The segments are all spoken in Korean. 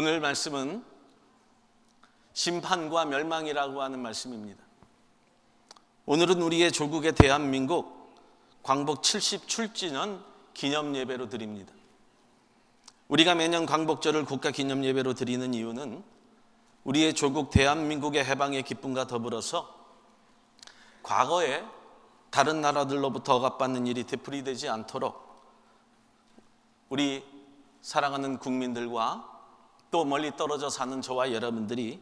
오늘 말씀은 심판과 멸망이라고 하는 말씀입니다. 오늘은 우리의 조국의 대한민국 광복 77주년 기념예배로 드립니다. 우리가 매년 광복절을 국가기념예배로 드리는 이유는 우리의 조국 대한민국의 해방의 기쁨과 더불어서 과거에 다른 나라들로부터 억압받는 일이 되풀이되지 않도록 우리 사랑하는 국민들과 또 멀리 떨어져 사는 저와 여러분들이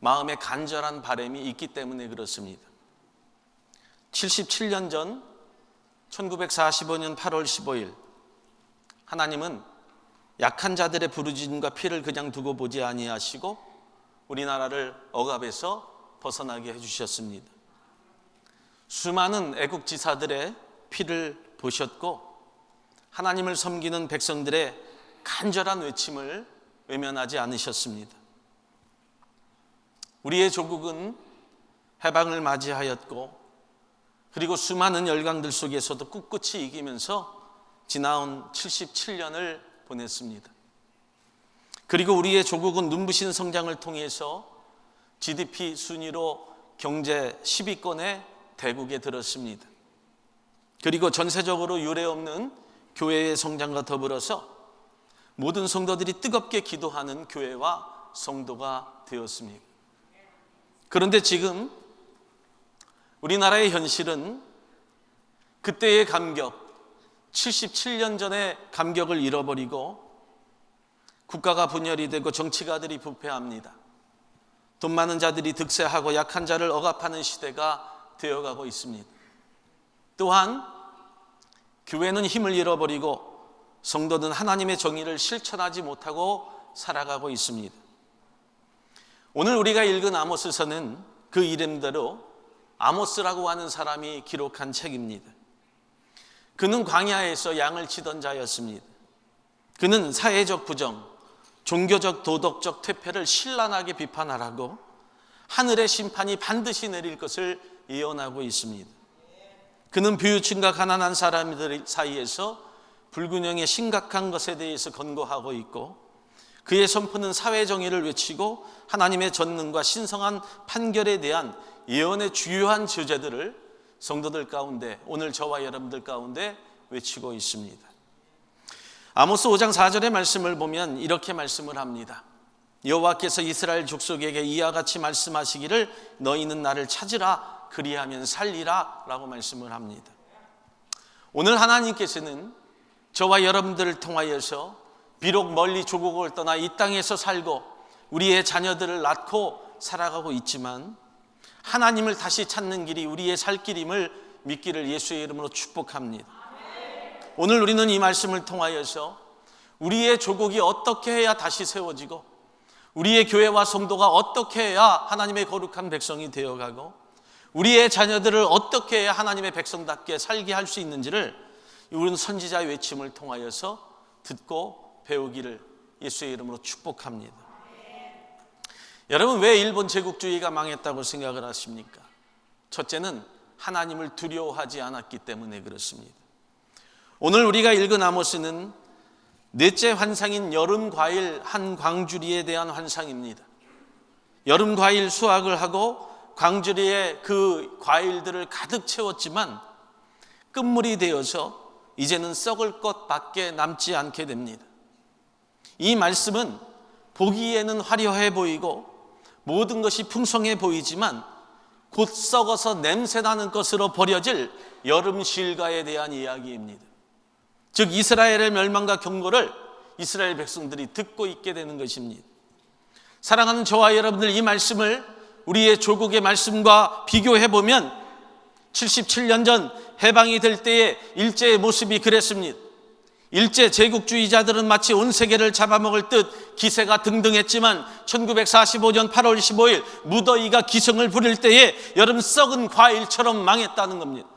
마음에 간절한 바람이 있기 때문에 그렇습니다. 77년 전 1945년 8월 15일 하나님은 약한 자들의 부르짖음과 피를 그냥 두고 보지 아니하시고 우리나라를 억압에서 벗어나게 해주셨습니다. 수많은 애국지사들의 피를 보셨고 하나님을 섬기는 백성들의 간절한 외침을 외면하지 않으셨습니다. 우리의 조국은 해방을 맞이하였고 그리고 수많은 열강들 속에서도 꿋꿋이 이기면서 지나온 77년을 보냈습니다. 그리고 우리의 조국은 눈부신 성장을 통해서 GDP 순위로 경제 10위권의 대국에 들었습니다. 그리고 전세적으로 유례없는 교회의 성장과 더불어서 모든 성도들이 뜨겁게 기도하는 교회와 성도가 되었습니다. 그런데 지금 우리나라의 현실은 그때의 감격, 77년 전의 감격을 잃어버리고 국가가 분열이 되고 정치가들이 부패합니다. 돈 많은 자들이 득세하고 약한 자를 억압하는 시대가 되어가고 있습니다. 또한 교회는 힘을 잃어버리고 성도는 하나님의 정의를 실천하지 못하고 살아가고 있습니다. 오늘 우리가 읽은 아모스서는 그 이름대로 아모스라고 하는 사람이 기록한 책입니다. 그는 광야에서 양을 치던 자였습니다. 그는 사회적 부정, 종교적 도덕적 퇴폐를 신랄하게 비판하라고 하늘의 심판이 반드시 내릴 것을 예언하고 있습니다. 그는 부유층과 가난한 사람들 사이에서 불균형의 심각한 것에 대해서 권고하고 있고 그의 선포는 사회정의를 외치고 하나님의 전능과 신성한 판결에 대한 예언의 주요한 주제들을 성도들 가운데 오늘 저와 여러분들 가운데 외치고 있습니다. 아모스 5장 4절의 말씀을 보면 이렇게 말씀을 합니다. 여호와께서 이스라엘 족속에게 이와 같이 말씀하시기를 너희는 나를 찾으라 그리하면 살리라 라고 말씀을 합니다. 오늘 하나님께서는 저와 여러분들을 통하여서 비록 멀리 조국을 떠나 이 땅에서 살고 우리의 자녀들을 낳고 살아가고 있지만 하나님을 다시 찾는 길이 우리의 살 길임을 믿기를 예수의 이름으로 축복합니다. 오늘 우리는 이 말씀을 통하여서 우리의 조국이 어떻게 해야 다시 세워지고 우리의 교회와 성도가 어떻게 해야 하나님의 거룩한 백성이 되어가고 우리의 자녀들을 어떻게 해야 하나님의 백성답게 살게 할 수 있는지를 우리는 선지자의 외침을 통하여서 듣고 배우기를 예수의 이름으로 축복합니다. 여러분, 왜 일본 제국주의가 망했다고 생각을 하십니까? 첫째는 하나님을 두려워하지 않았기 때문에 그렇습니다. 오늘 우리가 읽은 아모스는 넷째 환상인 여름과일 한 광주리에 대한 환상입니다. 여름과일 수확을 하고 광주리에 그 과일들을 가득 채웠지만 끝물이 되어서 이제는 썩을 것밖에 남지 않게 됩니다. 이 말씀은 보기에는 화려해 보이고 모든 것이 풍성해 보이지만 곧 썩어서 냄새나는 것으로 버려질 여름 실과에 대한 이야기입니다. 즉 이스라엘의 멸망과 경고를 이스라엘 백성들이 듣고 있게 되는 것입니다. 사랑하는 저와 여러분들, 이 말씀을 우리의 조국의 말씀과 비교해보면 77년 전 해방이 될 때의 일제의 모습이 그랬습니다. 일제 제국주의자들은 마치 온 세계를 잡아먹을 듯 기세가 등등했지만 1945년 8월 15일 무더위가 기승을 부릴 때에 여름 썩은 과일처럼 망했다는 겁니다.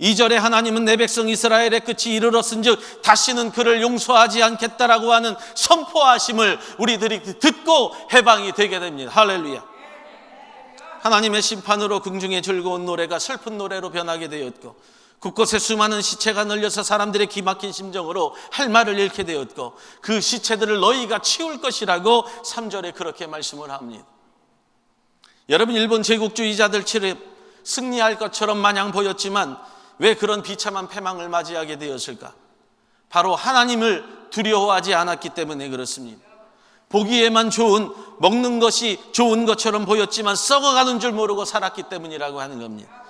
2절에 하나님은 내 백성 이스라엘의 끝이 이르렀은즉 다시는 그를 용서하지 않겠다라고 하는 선포하심을 우리들이 듣고 해방이 되게 됩니다. 할렐루야. 하나님의 심판으로 긍중의 즐거운 노래가 슬픈 노래로 변하게 되었고 곳곳에 수많은 시체가 널려서 사람들의 기막힌 심정으로 할 말을 잃게 되었고 그 시체들을 너희가 치울 것이라고 3절에 그렇게 말씀을 합니다. 여러분, 일본 제국주의자들처럼 승리할 것처럼 마냥 보였지만 왜 그런 비참한 패망을 맞이하게 되었을까? 바로 하나님을 두려워하지 않았기 때문에 그렇습니다. 보기에만 좋은, 먹는 것이 좋은 것처럼 보였지만 썩어가는 줄 모르고 살았기 때문이라고 하는 겁니다.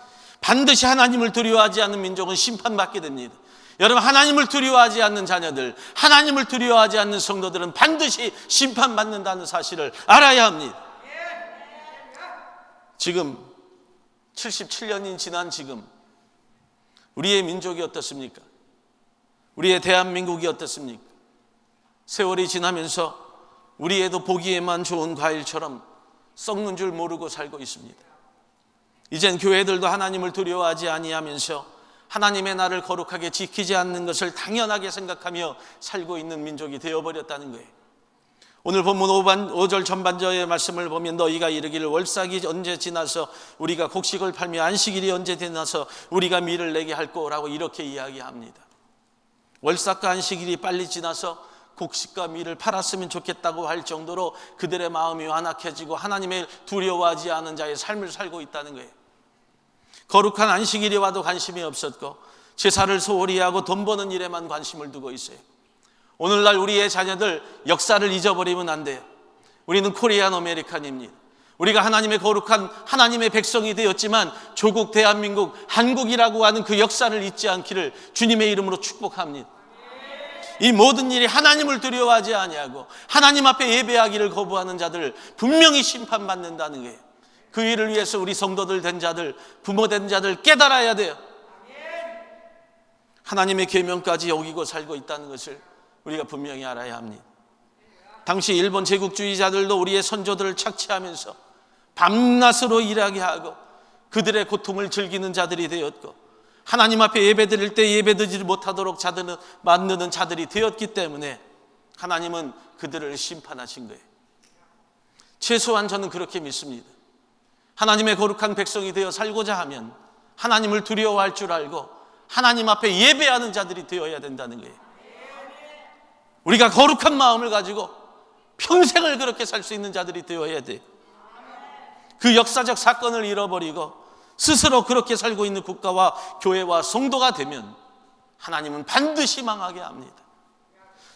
반드시 하나님을 두려워하지 않는 민족은 심판받게 됩니다. 여러분, 하나님을 두려워하지 않는 자녀들, 하나님을 두려워하지 않는 성도들은 반드시 심판받는다는 사실을 알아야 합니다. 지금 77년이 지난 지금 우리의 민족이 어떻습니까? 우리의 대한민국이 어떻습니까? 세월이 지나면서 우리에도 보기에만 좋은 과일처럼 썩는 줄 모르고 살고 있습니다. 이젠 교회들도 하나님을 두려워하지 아니하면서 하나님의 날을 거룩하게 지키지 않는 것을 당연하게 생각하며 살고 있는 민족이 되어버렸다는 거예요. 오늘 본문 5절 전반절의 말씀을 보면 너희가 이르기를 월삭이 언제 지나서 우리가 곡식을 팔며 안식일이 언제 지나서 우리가 밀을 내게 할 거라고 이렇게 이야기합니다. 월삭과 안식일이 빨리 지나서 곡식과 밀을 팔았으면 좋겠다고 할 정도로 그들의 마음이 완악해지고 하나님을 두려워하지 않은 자의 삶을 살고 있다는 거예요. 거룩한 안식일이 와도 관심이 없었고 제사를 소홀히 하고 돈 버는 일에만 관심을 두고 있어요. 오늘날 우리의 자녀들 역사를 잊어버리면 안 돼요. 우리는 코리안 아메리칸입니다. 우리가 하나님의 거룩한 하나님의 백성이 되었지만 조국 대한민국 한국이라고 하는 그 역사를 잊지 않기를 주님의 이름으로 축복합니다. 이 모든 일이 하나님을 두려워하지 아니하고 하나님 앞에 예배하기를 거부하는 자들을 분명히 심판받는다는 거예요. 그 일을 위해서 우리 성도들 된 자들, 부모 된 자들 깨달아야 돼요. 하나님의 계명까지 어기고 살고 있다는 것을 우리가 분명히 알아야 합니다. 당시 일본 제국주의자들도 우리의 선조들을 착취하면서 밤낮으로 일하게 하고 그들의 고통을 즐기는 자들이 되었고 하나님 앞에 예배드릴 때 예배드리지 못하도록 만드는 자들이 되었기 때문에 하나님은 그들을 심판하신 거예요. 최소한 저는 그렇게 믿습니다. 하나님의 거룩한 백성이 되어 살고자 하면 하나님을 두려워할 줄 알고 하나님 앞에 예배하는 자들이 되어야 된다는 거예요. 우리가 거룩한 마음을 가지고 평생을 그렇게 살 수 있는 자들이 되어야 돼요. 그 역사적 사건을 잃어버리고 스스로 그렇게 살고 있는 국가와 교회와 성도가 되면 하나님은 반드시 망하게 합니다.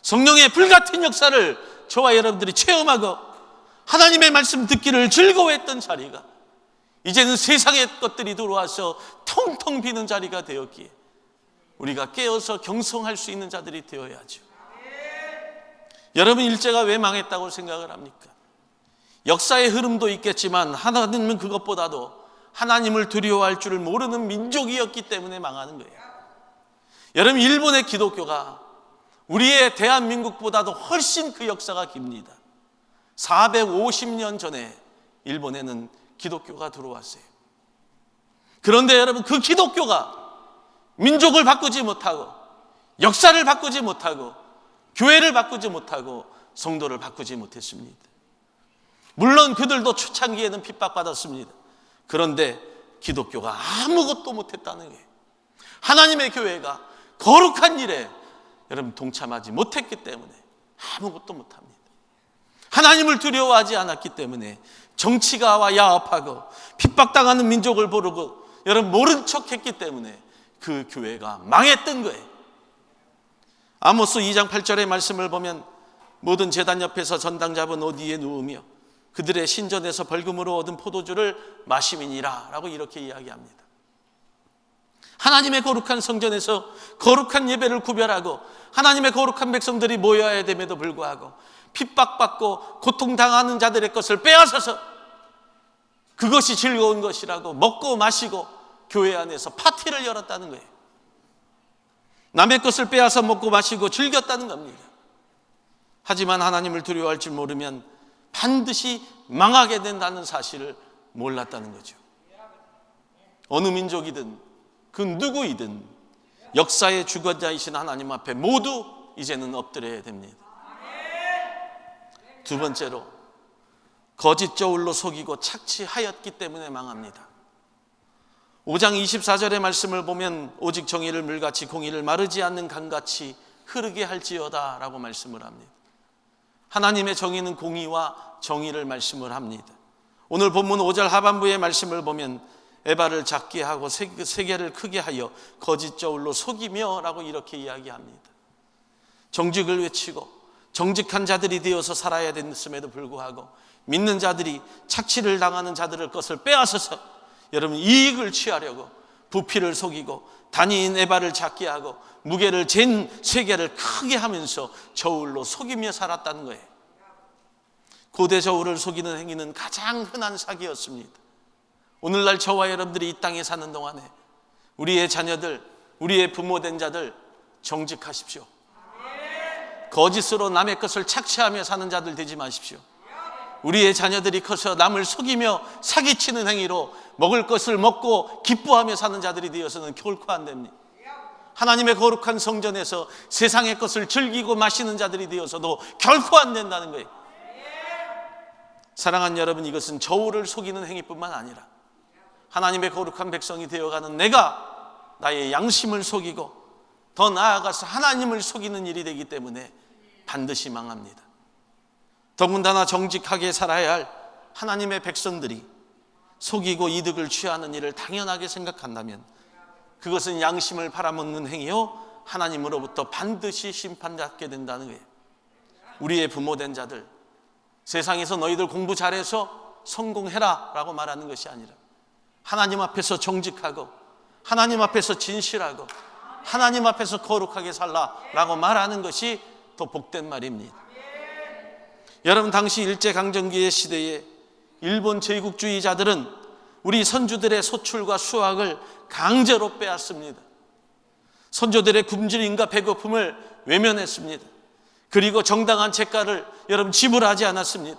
성령의 불같은 역사를 저와 여러분들이 체험하고 하나님의 말씀 듣기를 즐거워했던 자리가 이제는 세상의 것들이 들어와서 텅텅 비는 자리가 되었기에 우리가 깨어서 경성할 수 있는 자들이 되어야죠. 여러분, 일제가 왜 망했다고 생각을 합니까? 역사의 흐름도 있겠지만 하나님은 그것보다도 하나님을 두려워할 줄을 모르는 민족이었기 때문에 망하는 거예요. 여러분, 일본의 기독교가 우리의 대한민국보다도 훨씬 그 역사가 깁니다. 450년 전에 일본에는 기독교가 들어왔어요. 그런데 여러분, 그 기독교가 민족을 바꾸지 못하고 역사를 바꾸지 못하고 교회를 바꾸지 못하고 성도를 바꾸지 못했습니다. 물론 그들도 초창기에는 핍박받았습니다. 그런데 기독교가 아무것도 못했다는 거예요. 하나님의 교회가 거룩한 일에 여러분 동참하지 못했기 때문에 아무것도 못합니다. 하나님을 두려워하지 않았기 때문에 정치가 야합하고 핍박당하는 민족을 부르고 여러분 모른 척했기 때문에 그 교회가 망했던 거예요. 아모스 2장 8절의 말씀을 보면 모든 제단 옆에서 전당 잡은 옷 위에 누우며 그들의 신전에서 벌금으로 얻은 포도주를 마시미니라 라고 이렇게 이야기합니다. 하나님의 거룩한 성전에서 거룩한 예배를 구별하고 하나님의 거룩한 백성들이 모여야 됨에도 불구하고 핍박받고 고통당하는 자들의 것을 빼앗아서 그것이 즐거운 것이라고 먹고 마시고 교회 안에서 파티를 열었다는 거예요. 남의 것을 빼앗아 먹고 마시고 즐겼다는 겁니다. 하지만 하나님을 두려워할 줄 모르면 반드시 망하게 된다는 사실을 몰랐다는 거죠. 어느 민족이든 그 누구이든 역사의 주관자이신 하나님 앞에 모두 이제는 엎드려야 됩니다. 두 번째로 거짓 저울로 속이고 착취하였기 때문에 망합니다. 5장 24절의 말씀을 보면 오직 정의를 물같이 공의를 마르지 않는 강같이 흐르게 할지어다 라고 말씀을 합니다. 하나님의 정의는 공의와 정의를 말씀을 합니다. 오늘 본문 5절 하반부의 말씀을 보면 에바를 작게 하고 세계를 크게 하여 거짓 저울로 속이며 라고 이렇게 이야기합니다. 정직을 외치고 정직한 자들이 되어서 살아야 됐음에도 불구하고 믿는 자들이 착취를 당하는 자들의 것을 빼앗아서 여러분 이익을 취하려고 부피를 속이고 단위인 에바를 작게 하고 무게를 잰 세계를 크게 하면서 저울로 속이며 살았다는 거예요. 고대 저울을 속이는 행위는 가장 흔한 사기였습니다. 오늘날 저와 여러분들이 이 땅에 사는 동안에 우리의 자녀들, 우리의 부모된 자들 정직하십시오. 거짓으로 남의 것을 착취하며 사는 자들 되지 마십시오. 우리의 자녀들이 커서 남을 속이며 사기치는 행위로 먹을 것을 먹고 기뻐하며 사는 자들이 되어서는 결코 안 됩니다. 하나님의 거룩한 성전에서 세상의 것을 즐기고 마시는 자들이 되어서도 결코 안 된다는 거예요. 사랑하는 여러분, 이것은 저울을 속이는 행위뿐만 아니라 하나님의 거룩한 백성이 되어가는 내가 나의 양심을 속이고 더 나아가서 하나님을 속이는 일이 되기 때문에 반드시 망합니다. 더군다나 정직하게 살아야 할 하나님의 백성들이 속이고 이득을 취하는 일을 당연하게 생각한다면 그것은 양심을 팔아먹는 행위요 하나님으로부터 반드시 심판받게 된다는 거예요. 우리의 부모된 자들, 세상에서 너희들 공부 잘해서 성공해라 라고 말하는 것이 아니라 하나님 앞에서 정직하고 하나님 앞에서 진실하고 하나님 앞에서 거룩하게 살라라고 말하는 것이 더 복된 말입니다. 여러분, 당시 일제강점기의 시대에 일본 제국주의자들은 우리 선조들의 소출과 수확을 강제로 빼앗습니다. 선조들의 굶주림과 배고픔을 외면했습니다. 그리고 정당한 재가를 여러분 지불하지 않았습니다.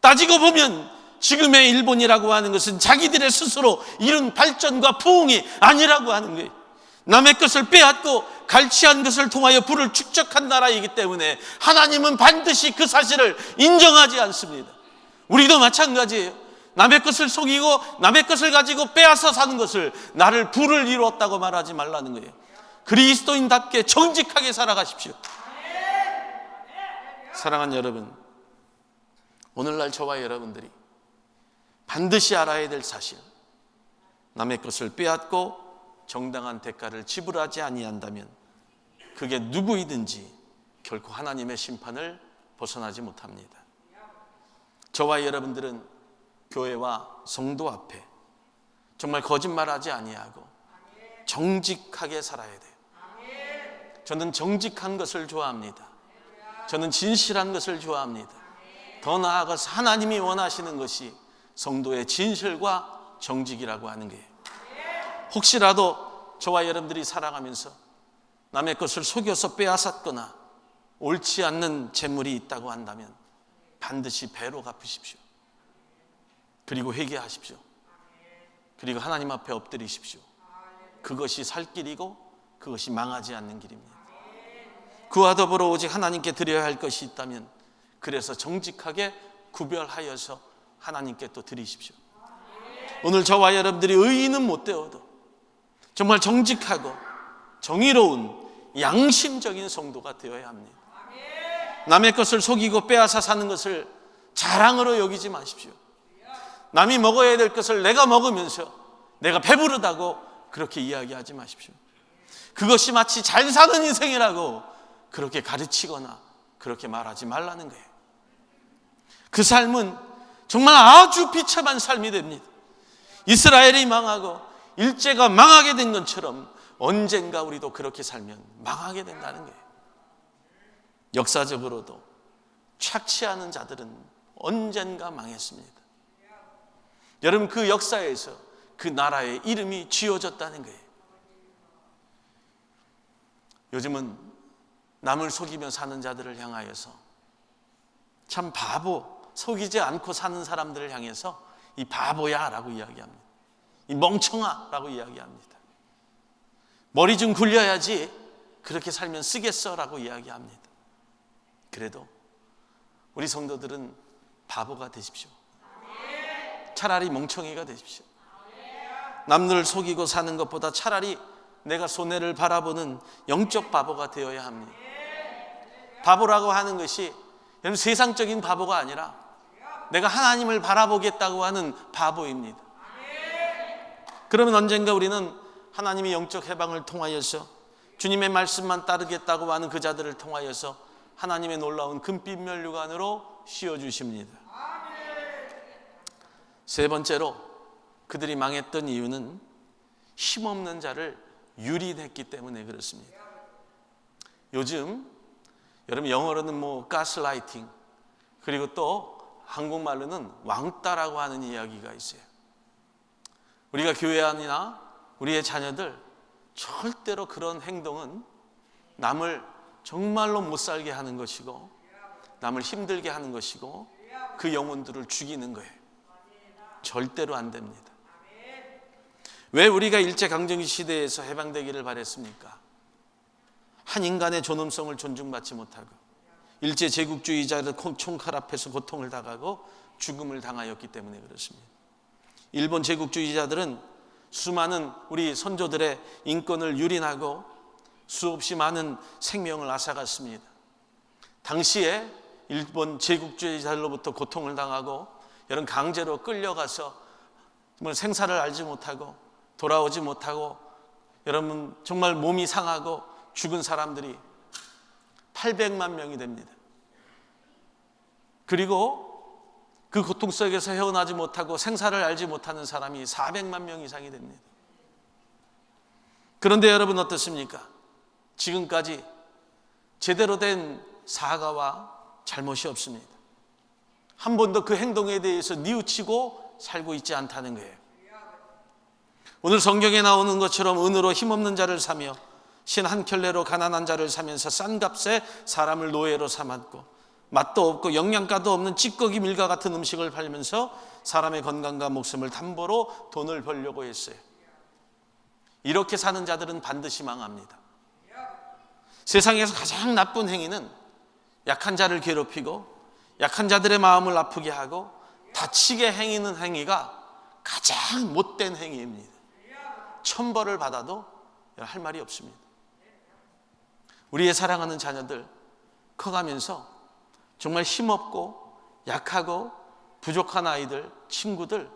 따지고 보면 지금의 일본이라고 하는 것은 자기들의 스스로 이룬 발전과 부흥이 아니라고 하는 거예요. 남의 것을 빼앗고 갈취한 것을 통하여 부를 축적한 나라이기 때문에 하나님은 반드시 그 사실을 인정하지 않습니다. 우리도 마찬가지예요. 남의 것을 속이고 남의 것을 가지고 빼앗아 사는 것을 나를 부를 이루었다고 말하지 말라는 거예요. 그리스도인답게 정직하게 살아가십시오. 사랑하는 여러분, 오늘날 저와 여러분들이 반드시 알아야 될 사실, 남의 것을 빼앗고 정당한 대가를 지불하지 아니한다면 그게 누구이든지 결코 하나님의 심판을 벗어나지 못합니다. 저와 여러분들은 교회와 성도 앞에 정말 거짓말하지 아니하고 정직하게 살아야 돼요. 저는 정직한 것을 좋아합니다. 저는 진실한 것을 좋아합니다. 더 나아가서 하나님이 원하시는 것이 성도의 진실과 정직이라고 하는 거예요. 혹시라도 저와 여러분들이 살아가면서 남의 것을 속여서 빼앗았거나 옳지 않는 재물이 있다고 한다면 반드시 배로 갚으십시오. 그리고 회개하십시오. 그리고 하나님 앞에 엎드리십시오. 그것이 살 길이고 그것이 망하지 않는 길입니다. 그와 더불어 오직 하나님께 드려야 할 것이 있다면 그래서 정직하게 구별하여서 하나님께 또 드리십시오. 오늘 저와 여러분들이 의인은 못 되어도 정말 정직하고 정의로운 양심적인 성도가 되어야 합니다. 남의 것을 속이고 빼앗아 사는 것을 자랑으로 여기지 마십시오. 남이 먹어야 될 것을 내가 먹으면서 내가 배부르다고 그렇게 이야기하지 마십시오. 그것이 마치 잘 사는 인생이라고 그렇게 가르치거나 그렇게 말하지 말라는 거예요. 그 삶은 정말 아주 비참한 삶이 됩니다. 이스라엘이 망하고 일제가 망하게 된 것처럼 언젠가 우리도 그렇게 살면 망하게 된다는 거예요. 역사적으로도 착취하는 자들은 언젠가 망했습니다. 여러분, 그 역사에서 그 나라의 이름이 지어졌다는 거예요. 요즘은 남을 속이며 사는 자들을 향하여서 참 바보, 속이지 않고 사는 사람들을 향해서 이 바보야 라고 이야기합니다. 이 멍청아 라고 이야기합니다. 머리 좀 굴려야지 그렇게 살면 쓰겠어 라고 이야기합니다. 그래도 우리 성도들은 바보가 되십시오. 차라리 멍청이가 되십시오. 남들을 속이고 사는 것보다 차라리 내가 손해를 바라보는 영적 바보가 되어야 합니다. 바보라고 하는 것이 여러분 세상적인 바보가 아니라 내가 하나님을 바라보겠다고 하는 바보입니다. 그러면 언젠가 우리는 하나님의 영적 해방을 통하여서 주님의 말씀만 따르겠다고 하는 그 자들을 통하여서 하나님의 놀라운 금빛 면류관으로 씌워주십니다. 세 번째로 그들이 망했던 이유는 힘없는 자를 유린했기 때문에 그렇습니다. 요즘 여러분 영어로는 가스라이팅, 그리고 또 한국말로는 왕따라고 하는 이야기가 있어요. 우리가 교회 안이나 우리의 자녀들 절대로 그런 행동은 남을 정말로 못 살게 하는 것이고 남을 힘들게 하는 것이고 그 영혼들을 죽이는 거예요. 절대로 안 됩니다. 왜 우리가 일제강점기 시대에서 해방되기를 바랬습니까? 한 인간의 존엄성을 존중받지 못하고 일제 제국주의자들 총칼 앞에서 고통을 당하고 죽음을 당하였기 때문에 그렇습니다. 일본 제국주의자들은 수많은 우리 선조들의 인권을 유린하고 수없이 많은 생명을 앗아갔습니다. 당시에 일본 제국주의자들로부터 고통을 당하고 여러분 강제로 끌려가서 정말 생사를 알지 못하고 돌아오지 못하고 여러분 정말 몸이 상하고 죽은 사람들이 800만 명이 됩니다. 그리고 그 고통 속에서 헤어나지 못하고 생사를 알지 못하는 사람이 400만 명 이상이 됩니다. 그런데 여러분 어떻습니까? 지금까지 제대로 된 사과와 잘못이 없습니다. 한 번도 그 행동에 대해서 뉘우치고 살고 있지 않다는 거예요. 오늘 성경에 나오는 것처럼 은으로 힘없는 자를 사며 신 한 켤레로 가난한 자를 사면서 싼 값에 사람을 노예로 삼았고 맛도 없고 영양가도 없는 찌꺼기 밀과 같은 음식을 팔면서 사람의 건강과 목숨을 담보로 돈을 벌려고 했어요. 이렇게 사는 자들은 반드시 망합니다. 세상에서 가장 나쁜 행위는 약한 자를 괴롭히고 약한 자들의 마음을 아프게 하고 다치게 행위는 행위가 가장 못된 행위입니다. 천벌을 받아도 할 말이 없습니다. 우리의 사랑하는 자녀들 커가면서 정말 힘없고 약하고 부족한 아이들, 친구들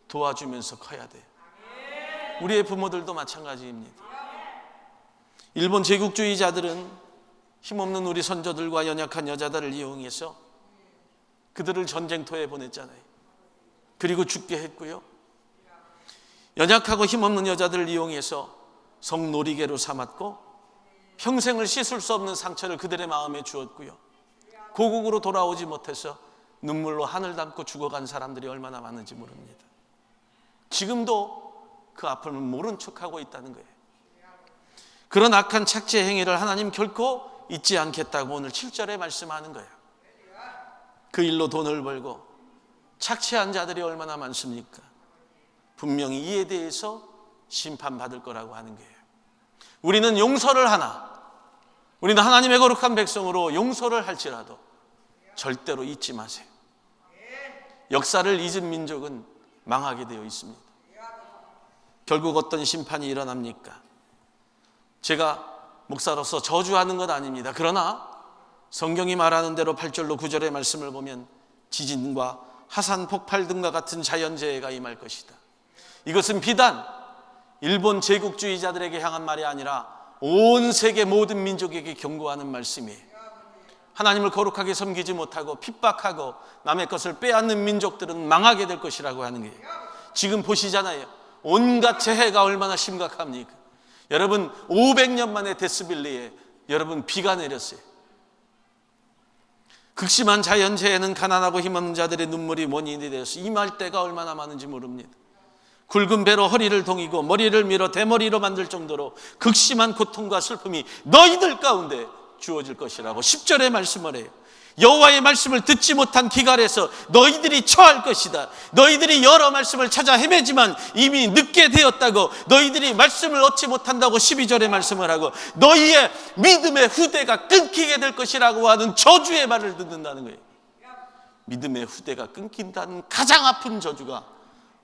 도와주면서 커야 돼요. 우리의 부모들도 마찬가지입니다. 일본 제국주의자들은 힘없는 우리 선조들과 연약한 여자들을 이용해서 그들을 전쟁터에 보냈잖아요. 그리고 죽게 했고요. 연약하고 힘없는 여자들을 이용해서 성놀이개로 삼았고 평생을 씻을 수 없는 상처를 그들의 마음에 주었고요. 고국으로 돌아오지 못해서 눈물로 하늘 담고 죽어간 사람들이 얼마나 많은지 모릅니다. 지금도 그 아픔을 모른 척하고 있다는 거예요. 그런 악한 착취 행위를 하나님 결코 잊지 않겠다고 오늘 7절에 말씀하는 거예요. 그 일로 돈을 벌고 착취한 자들이 얼마나 많습니까? 분명히 이에 대해서 심판받을 거라고 하는 거예요. 우리는 용서를 하나, 우리는 하나님의 거룩한 백성으로 용서를 할지라도 절대로 잊지 마세요. 역사를 잊은 민족은 망하게 되어 있습니다. 결국 어떤 심판이 일어납니까? 제가 목사로서 저주하는 것 아닙니다. 그러나 성경이 말하는 대로 8절로 9절의 말씀을 보면 지진과 화산 폭발 등과 같은 자연재해가 임할 것이다. 이것은 비단 일본 제국주의자들에게 향한 말이 아니라 온 세계 모든 민족에게 경고하는 말씀이에요. 하나님을 거룩하게 섬기지 못하고 핍박하고 남의 것을 빼앗는 민족들은 망하게 될 것이라고 하는 거예요. 지금 보시잖아요. 온갖 재해가 얼마나 심각합니까? 여러분 500년 만에 데스빌리에 여러분 비가 내렸어요. 극심한 자연재해는 가난하고 힘없는 자들의 눈물이 원인이 되어서 임할 때가 얼마나 많은지 모릅니다. 굵은 배로 허리를 동이고 머리를 밀어 대머리로 만들 정도로 극심한 고통과 슬픔이 너희들 가운데 주어질 것이라고 10절에 말씀을 해요. 여호와의 말씀을 듣지 못한 기갈에서 너희들이 처할 것이다. 너희들이 여러 말씀을 찾아 헤매지만 이미 늦게 되었다고, 너희들이 말씀을 얻지 못한다고 12절에 말씀을 하고 너희의 믿음의 후대가 끊기게 될 것이라고 하는 저주의 말을 듣는다는 거예요. 믿음의 후대가 끊긴다는 가장 아픈 저주가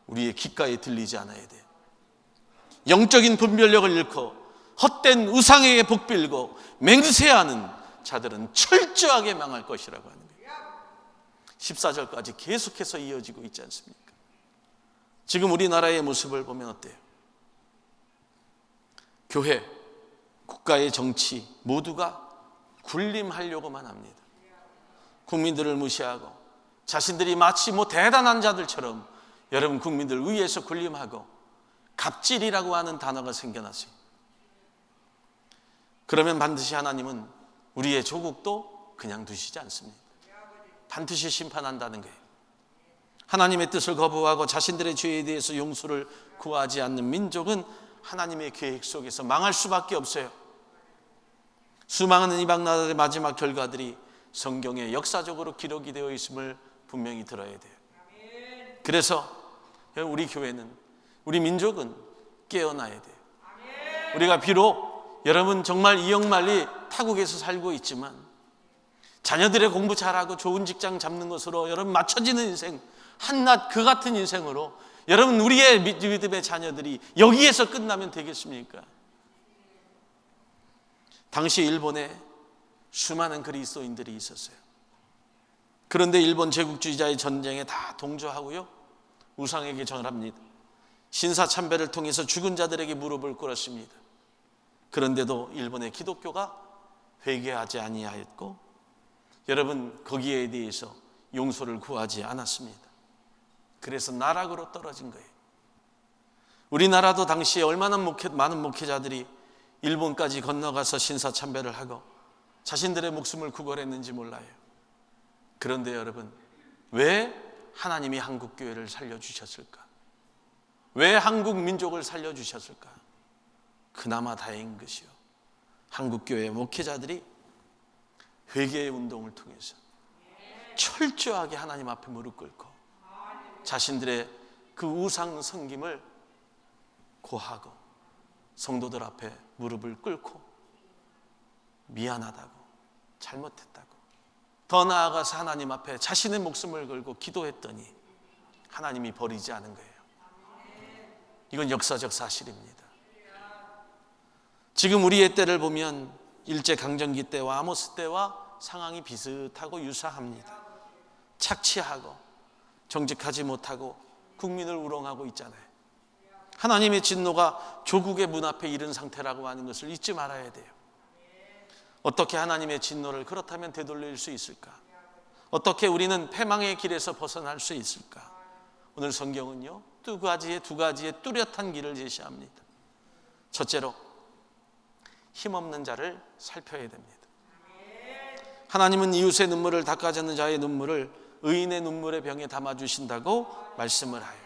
우리의 귓가에 들리지 않아야 돼요. 영적인 분별력을 잃고 헛된 우상에게 복빌고 맹세하는 자들은 철저하게 망할 것이라고 하는 거예요. 14절까지 계속해서 이어지고 있지 않습니까? 지금 우리나라의 모습을 보면 어때요? 교회, 국가의 정치 모두가 군림하려고만 합니다. 국민들을 무시하고 자신들이 마치 대단한 자들처럼 여러분 국민들 위에서 군림하고 갑질이라고 하는 단어가 생겨났어요. 그러면 반드시 하나님은 우리의 조국도 그냥 두시지 않습니다. 반드시 심판한다는 거예요. 하나님의 뜻을 거부하고 자신들의 죄에 대해서 용서를 구하지 않는 민족은 하나님의 계획 속에서 망할 수밖에 없어요. 수많은 이방 나라의 마지막 결과들이 성경에 역사적으로 기록이 되어 있음을 분명히 들어야 돼요. 그래서 우리 교회는, 우리 민족은 깨어나야 돼요. 우리가 비록 여러분 정말 이영만리 타국에서 살고 있지만 자녀들의 공부 잘하고 좋은 직장 잡는 것으로 여러분 맞춰지는 인생, 한낱 그 같은 인생으로 여러분 우리의 믿음의 자녀들이 여기에서 끝나면 되겠습니까? 당시 일본에 수많은 그리스도인들이 있었어요. 그런데 일본 제국주의자의 전쟁에 다 동조하고요, 우상에게 절합니다. 신사참배를 통해서 죽은 자들에게 무릎을 꿇었습니다. 그런데도 일본의 기독교가 회개하지 아니하였고 여러분 거기에 대해서 용서를 구하지 않았습니다. 그래서 나락으로 떨어진 거예요. 우리나라도 당시에 얼마나 많은 목회자들이 일본까지 건너가서 신사참배를 하고 자신들의 목숨을 구걸했는지 몰라요. 그런데 여러분, 왜 하나님이 한국교회를 살려주셨을까? 왜 한국 민족을 살려주셨을까? 그나마 다행인 것이요, 한국교회 목회자들이 회개의 운동을 통해서 철저하게 하나님 앞에 무릎 꿇고 자신들의 그 우상 섬김을 고하고 성도들 앞에 무릎을 꿇고 미안하다고, 잘못했다고, 더 나아가서 하나님 앞에 자신의 목숨을 걸고 기도했더니 하나님이 버리지 않은 거예요. 이건 역사적 사실입니다. 지금 우리의 때를 보면 일제강점기 때와 아모스 때와 상황이 비슷하고 유사합니다. 착취하고 정직하지 못하고 국민을 우롱하고 있잖아요. 하나님의 진노가 조국의 문 앞에 이른 상태라고 하는 것을 잊지 말아야 돼요. 어떻게 하나님의 진노를 그렇다면 되돌릴 수 있을까? 어떻게 우리는 패망의 길에서 벗어날 수 있을까? 오늘 성경은요, 두 가지의 뚜렷한 길을 제시합니다. 첫째로, 힘없는 자를 살펴야 됩니다. 하나님은 이웃의 눈물을 닦아주는 자의 눈물을 의인의 눈물의 병에 담아주신다고 말씀을 하여,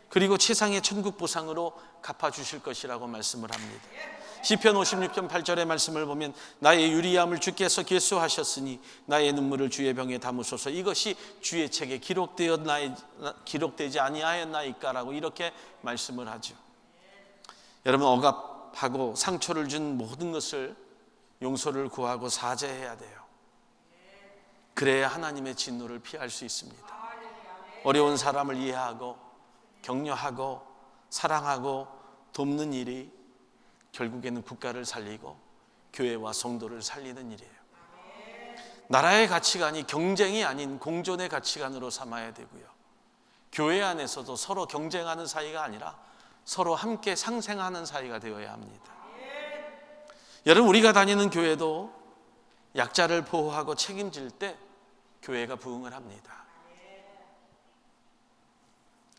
그리고 최상의 천국 보상으로 갚아주실 것이라고 말씀을 합니다. 시편 56편 8절의 말씀을 보면 나의 유리함을 주께서 계수하셨으니 나의 눈물을 주의 병에 담으소서. 이것이 주의 책에 기록되지 아니하였나이까라고 이렇게 말씀을 하죠. 여러분, 억압하고 상처를 준 모든 것을 용서를 구하고 사죄해야 돼요. 그래야 하나님의 진노를 피할 수 있습니다. 어려운 사람을 이해하고 격려하고 사랑하고 돕는 일이 결국에는 국가를 살리고 교회와 성도를 살리는 일이에요. 나라의 가치관이 경쟁이 아닌 공존의 가치관으로 삼아야 되고요, 교회 안에서도 서로 경쟁하는 사이가 아니라 서로 함께 상생하는 사이가 되어야 합니다. 여러분, 우리가 다니는 교회도 약자를 보호하고 책임질 때 교회가 부흥을 합니다.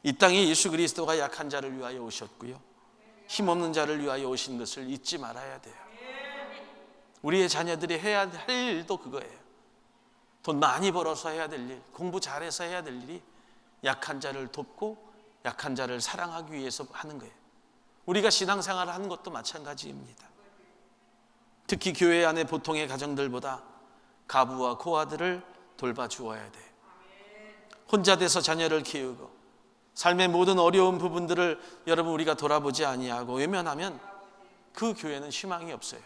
이 땅에 예수 그리스도가 약한 자를 위하여 오셨고요, 힘없는 자를 위하여 오신 것을 잊지 말아야 돼요. 우리의 자녀들이 해야 할 일도 그거예요. 돈 많이 벌어서 해야 될 일, 공부 잘해서 해야 될 일이 약한 자를 돕고 약한 자를 사랑하기 위해서 하는 거예요. 우리가 신앙생활을 하는 것도 마찬가지입니다. 특히 교회 안에 보통의 가정들보다 가부와 고아들을 돌봐주어야 돼요. 혼자 돼서 자녀를 키우고 삶의 모든 어려운 부분들을 여러분 우리가 돌아보지 아니하고 외면하면 그 교회는 희망이 없어요.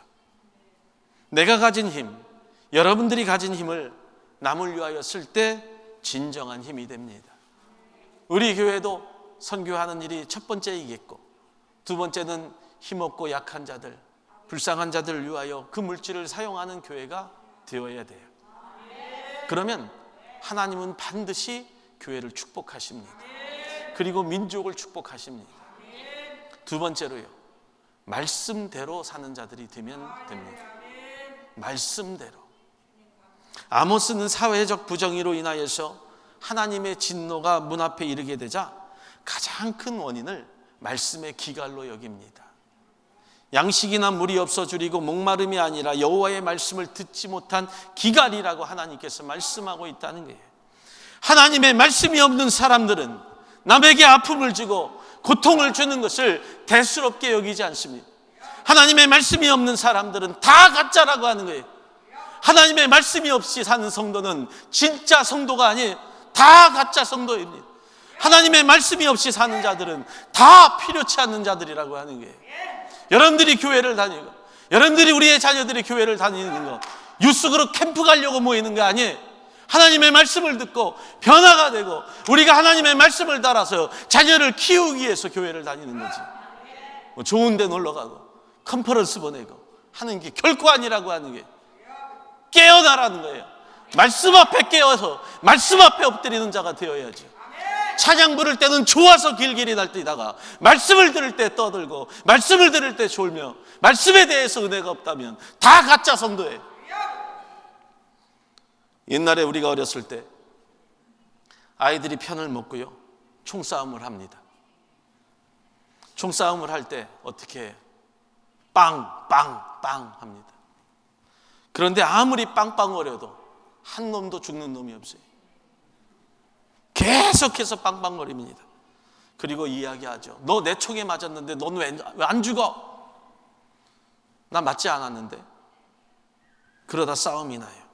내가 가진 힘, 여러분들이 가진 힘을 남을 위하여 쓸 때 진정한 힘이 됩니다. 우리 교회도 선교하는 일이 첫 번째이겠고 두 번째는 힘없고 약한 자들, 불쌍한 자들을 위하여 그 물질을 사용하는 교회가 되어야 돼요. 그러면 하나님은 반드시 교회를 축복하십니다. 그리고 민족을 축복하십니다. 두 번째로요, 말씀대로 사는 자들이 되면 됩니다. 말씀대로. 아모스는 사회적 부정의로 인하여서 하나님의 진노가 문 앞에 이르게 되자 가장 큰 원인을 말씀의 기갈로 여깁니다. 양식이나 물이 없어 줄이고 목마름이 아니라 여호와의 말씀을 듣지 못한 기갈이라고 하나님께서 말씀하고 있다는 거예요. 하나님의 말씀이 없는 사람들은 남에게 아픔을 주고 고통을 주는 것을 대수롭게 여기지 않습니다. 하나님의 말씀이 없는 사람들은 다 가짜라고 하는 거예요. 하나님의 말씀이 없이 사는 성도는 진짜 성도가 아니에요. 다 가짜 성도입니다. 하나님의 말씀이 없이 사는 자들은 다 필요치 않는 자들이라고 하는 거예요. 여러분들이 교회를 다니고, 여러분들이 우리의 자녀들이 교회를 다니는 거, 유스그룹 캠프 가려고 모이는 게 아니에요. 하나님의 말씀을 듣고 변화가 되고 우리가 하나님의 말씀을 따라서 자녀를 키우기 위해서 교회를 다니는 거지. 뭐 좋은 데 놀러 가고 컨퍼런스 보내고 하는 게 결코 아니라고 하는 게, 깨어나라는 거예요. 말씀 앞에 깨어서 말씀 앞에 엎드리는 자가 되어야지. 찬양 부를 때는 좋아서 길길이 날뛰다가 말씀을 들을 때 떠들고 말씀을 들을 때 졸며 말씀에 대해서 은혜가 없다면 다 가짜 성도예요. 옛날에 우리가 어렸을 때 아이들이 편을 먹고요, 총싸움을 합니다. 총싸움을 할 때 어떻게 해요? 빵, 빵, 빵 합니다. 그런데 아무리 빵빵거려도 한 놈도 죽는 놈이 없어요. 계속해서 빵빵거립니다. 그리고 이야기하죠. 너 내 총에 맞았는데 넌 왜 안 죽어? 나 맞지 않았는데. 그러다 싸움이 나요.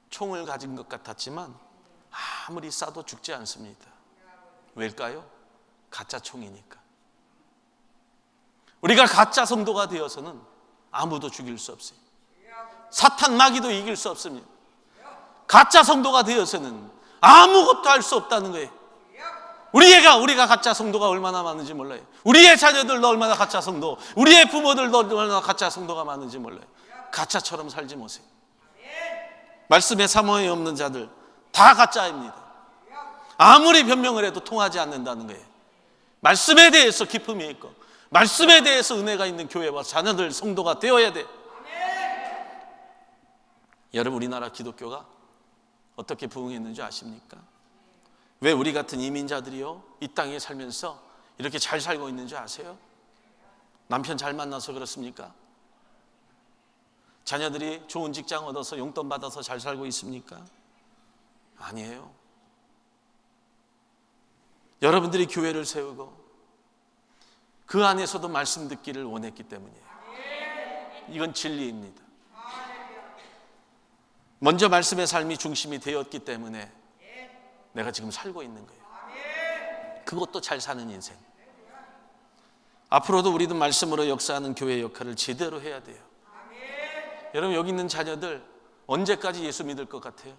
총을 가진 것 같았지만 아무리 쏴도 죽지 않습니다. 왜일까요? 가짜 총이니까. 우리가 가짜 성도가 되어서는 아무도 죽일 수 없어요. 사탄 마귀도 이길 수 없습니다. 가짜 성도가 되어서는 아무것도 할 수 없다는 거예요. 우리가 가짜 성도가 얼마나 많은지 몰라요. 우리의 자녀들도 얼마나 가짜 성도, 우리의 부모들도 얼마나 가짜 성도가 많은지 몰라요. 가짜처럼 살지 마세요. 말씀에 사모함이 없는 자들 다 가짜입니다. 아무리 변명을 해도 통하지 않는다는 거예요. 말씀에 대해서 기쁨이 있고 말씀에 대해서 은혜가 있는 교회와 자녀들, 성도가 되어야 돼요. 여러분, 우리나라 기독교가 어떻게 부흥했는지 아십니까? 왜 우리 같은 이민자들이요 이 땅에 살면서 이렇게 잘 살고 있는지 아세요? 남편 잘 만나서 그렇습니까? 자녀들이 좋은 직장 얻어서 용돈 받아서 잘 살고 있습니까? 아니에요. 여러분들이 교회를 세우고 그 안에서도 말씀 듣기를 원했기 때문이에요. 이건 진리입니다. 먼저 말씀의 삶이 중심이 되었기 때문에 내가 지금 살고 있는 거예요. 그것도 잘 사는 인생. 앞으로도 우리도 말씀으로 역사하는 교회의 역할을 제대로 해야 돼요. 여러분, 여기 있는 자녀들 언제까지 예수 믿을 것 같아요?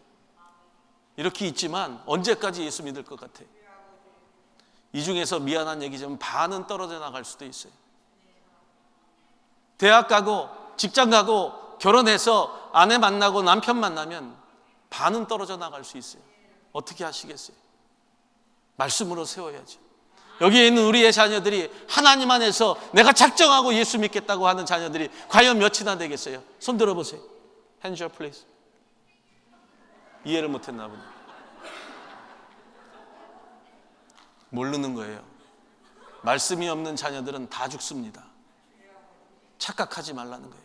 이렇게 있지만 언제까지 예수 믿을 것 같아요? 이 중에서 미안한 얘기지만 반은 떨어져 나갈 수도 있어요. 대학 가고 직장 가고 결혼해서 아내 만나고 남편 만나면 반은 떨어져 나갈 수 있어요. 어떻게 하시겠어요? 말씀으로 세워야죠. 여기에 있는 우리의 자녀들이 하나님 안에서 내가 작정하고 예수 믿겠다고 하는 자녀들이 과연 몇이나 되겠어요? 손 들어보세요. Hands up, please. 이해를 못했나 보네. 모르는 거예요. 말씀이 없는 자녀들은 다 죽습니다. 착각하지 말라는 거예요.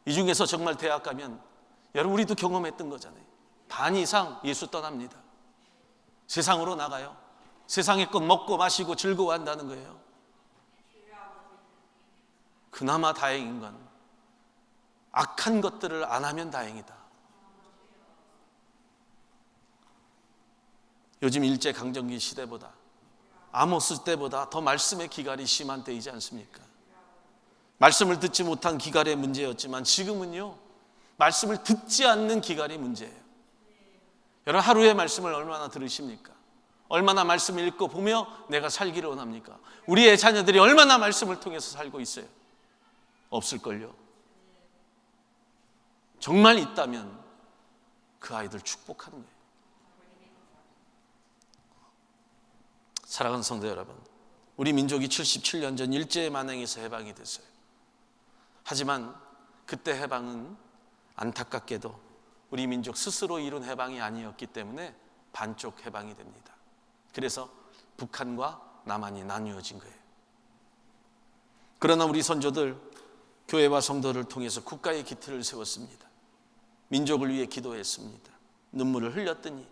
이 중에서 정말 대학 가면 여러분, 우리도 경험했던 거잖아요. 반 이상 예수 떠납니다. 세상으로 나가요. 세상의 것 먹고 마시고 즐거워한다는 거예요. 그나마 다행인 건 악한 것들을 안 하면 다행이다. 요즘 일제강점기 시대보다 아모스 때보다 더 말씀의 기갈이 심한 때이지 않습니까? 말씀을 듣지 못한 기갈의 문제였지만 지금은요, 말씀을 듣지 않는 기갈이 문제예요. 여러분, 하루에 말씀을 얼마나 들으십니까? 얼마나 말씀을 읽고 보며 내가 살기를 원합니까? 우리의 자녀들이 얼마나 말씀을 통해서 살고 있어요? 없을걸요. 정말 있다면 그 아이들 축복하는 거예요. 사랑하는 성도 여러분, 우리 민족이 77년 전 일제 만행에서 해방이 됐어요. 하지만 그때 해방은 안타깝게도 우리 민족 스스로 이룬 해방이 아니었기 때문에 반쪽 해방이 됩니다. 그래서 북한과 남한이 나뉘어진 거예요. 그러나 우리 선조들 교회와 성도를 통해서 국가의 기틀을 세웠습니다. 민족을 위해 기도했습니다. 눈물을 흘렸더니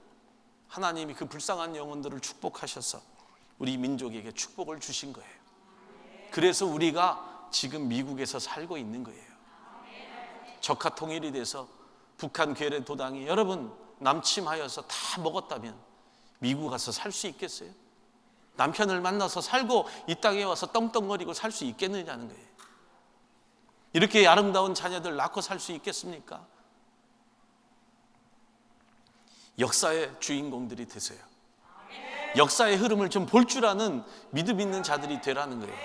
하나님이 그 불쌍한 영혼들을 축복하셔서 우리 민족에게 축복을 주신 거예요. 그래서 우리가 지금 미국에서 살고 있는 거예요. 적화 통일이 돼서 북한 괴뢰 도당이 여러분 남침하여서 다 먹었다면 미국 가서 살 수 있겠어요? 남편을 만나서 살고 이 땅에 와서 떵떵거리고 살 수 있겠느냐는 거예요. 이렇게 아름다운 자녀들 낳고 살 수 있겠습니까? 역사의 주인공들이 되세요. 역사의 흐름을 좀 볼 줄 아는 믿음 있는 자들이 되라는 거예요.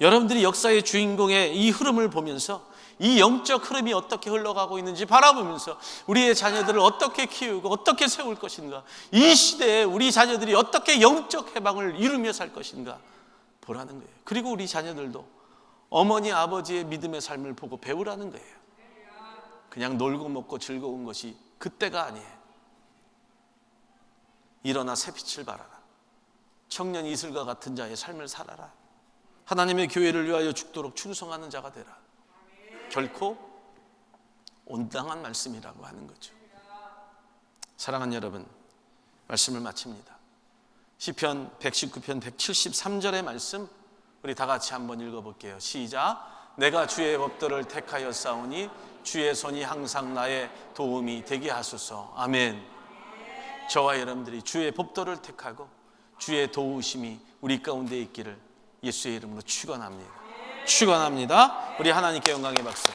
여러분들이 역사의 주인공의 이 흐름을 보면서 이 영적 흐름이 어떻게 흘러가고 있는지 바라보면서 우리의 자녀들을 어떻게 키우고 어떻게 세울 것인가, 이 시대에 우리 자녀들이 어떻게 영적 해방을 이루며 살 것인가 보라는 거예요. 그리고 우리 자녀들도 어머니 아버지의 믿음의 삶을 보고 배우라는 거예요. 그냥 놀고 먹고 즐거운 것이 그때가 아니에요. 일어나 새빛을 발하라. 청년 이슬과 같은 자의 삶을 살아라. 하나님의 교회를 위하여 죽도록 충성하는 자가 되라. 결코 온당한 말씀이라고 하는 거죠. 사랑하는 여러분, 말씀을 마칩니다. 시편 119편 173절의 말씀 우리 다 같이 한번 읽어볼게요. 시작. 내가 주의 법도를 택하여 싸우니 주의 손이 항상 나의 도움이 되게 하소서. 아멘. 저와 여러분들이 주의 법도를 택하고 주의 도우심이 우리 가운데 있기를 예수의 이름으로 축원합니다. 축원합니다. 우리 하나님께 영광의 박수.